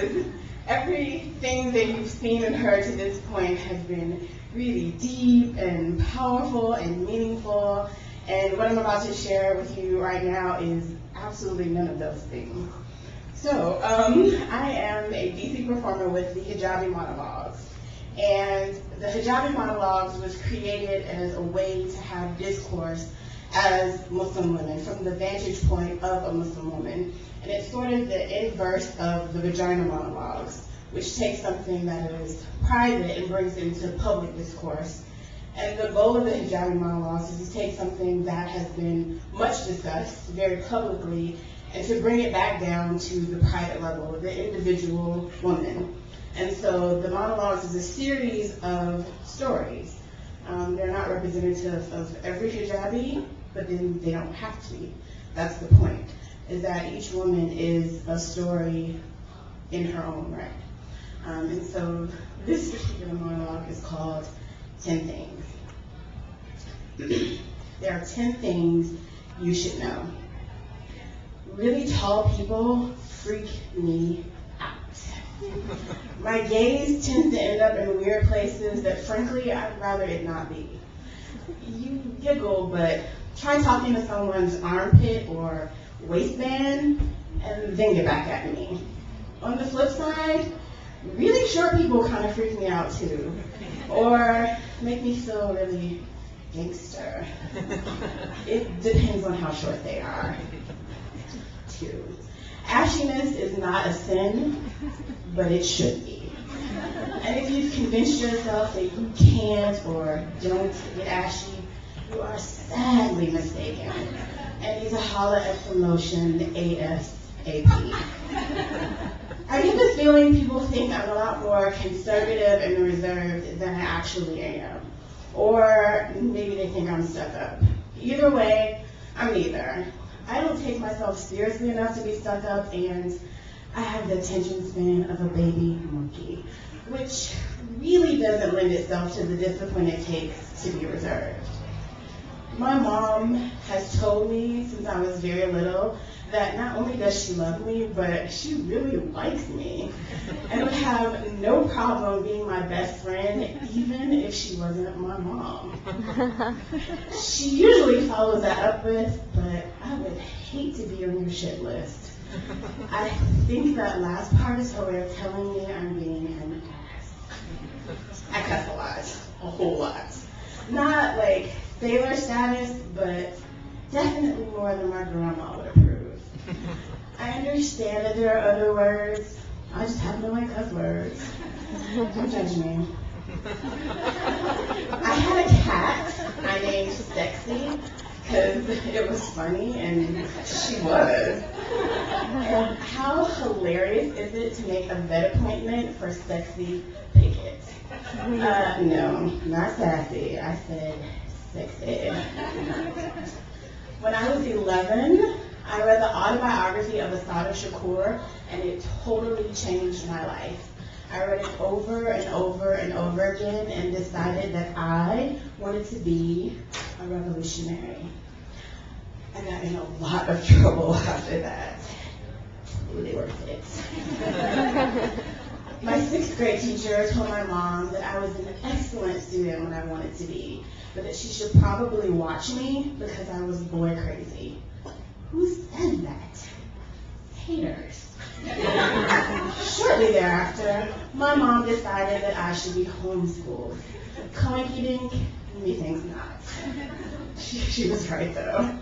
because everything that you've seen and heard to this point has been really deep and powerful and meaningful. And what I'm about to share with you right now is absolutely none of those things. So, I am a DC performer with the Hijabi Monologues. And the Hijabi Monologues was created as a way to have discourse as Muslim women, from the vantage point of a Muslim woman. And it's sort of the inverse of the Vagina Monologues, which takes something that is private and brings it into public discourse. And the goal of the Hijabi Monologues is to take something that has been much discussed very publicly and to bring it back down to the private level, the individual woman. And so the monologues is a series of stories. They're not representative of every hijabi, but then they don't have to be. That's the point, is that each woman is a story in her own right. And so this particular monologue is called 10 Things. There are 10 things you should know. Really tall people freak me out. My gaze tends to end up in weird places that frankly I'd rather it not be. You giggle, but try talking to someone's armpit or waistband and then get back at me. On the flip side, really short people kind of freak me out too, or make me feel really gangster. It depends on how short they are, too. Ashiness is not a sin, but it should be. And if you've convinced yourself that you can't or don't get ashy, you are sadly mistaken and need to holler at promotion ASAP. I get this feeling people think I'm a lot more conservative and reserved than I actually am. Or maybe they think I'm stuck up. Either way, I'm neither. I don't take myself seriously enough to be stuck up, and I have the attention span of a baby monkey, which really doesn't lend itself to the discipline it takes to be reserved. My mom has told me since I was very little that not only does she love me, but she really likes me and would have no problem being my best friend even if she wasn't my mom. She usually follows that up with, but I would hate to be on your shit list. I think that last part is her way of telling me I'm being an ass. I cuss a lot, a whole lot. Not like sailor status, but definitely more than my grandma would approve. I understand that there are other words. I just happen to like cuss words. Don't judge me. I had a cat I named Sexy because it was funny and she was. And how hilarious is it to make a vet appointment for Sexy Pickett? No, not sassy. I said sexy. When I was 11, I read the autobiography of Assata Shakur, and it totally changed my life. I read it over and over and over again and decided that I wanted to be a revolutionary. I got in a lot of trouble after that. Totally worth it. My 6th grade teacher told my mom that I was an excellent student when I wanted to be, but that she should probably watch me because I was boy crazy. Who said that? Haters. Shortly thereafter, my mom decided that I should be homeschooled. Coinky-dink, methinks not. She was right though.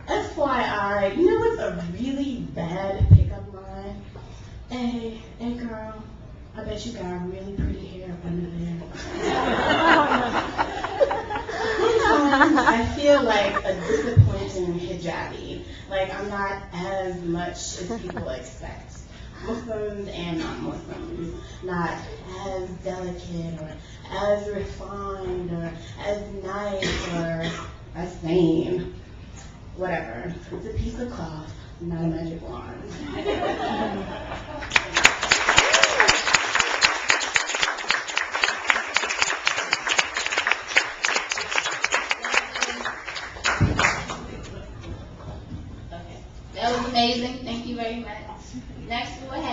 FYI, you know what's a really bad pickup line? Hey girl, I bet you got really pretty hair up under there. Sometimes I feel like a disappointing hijabi. Like I'm not as much as people expect. Muslims and non-Muslims, not as delicate or as refined or as nice or as sane. Whatever. It's a piece of cloth, not a magic wand. That was amazing. Thank you very much. Next, we'll have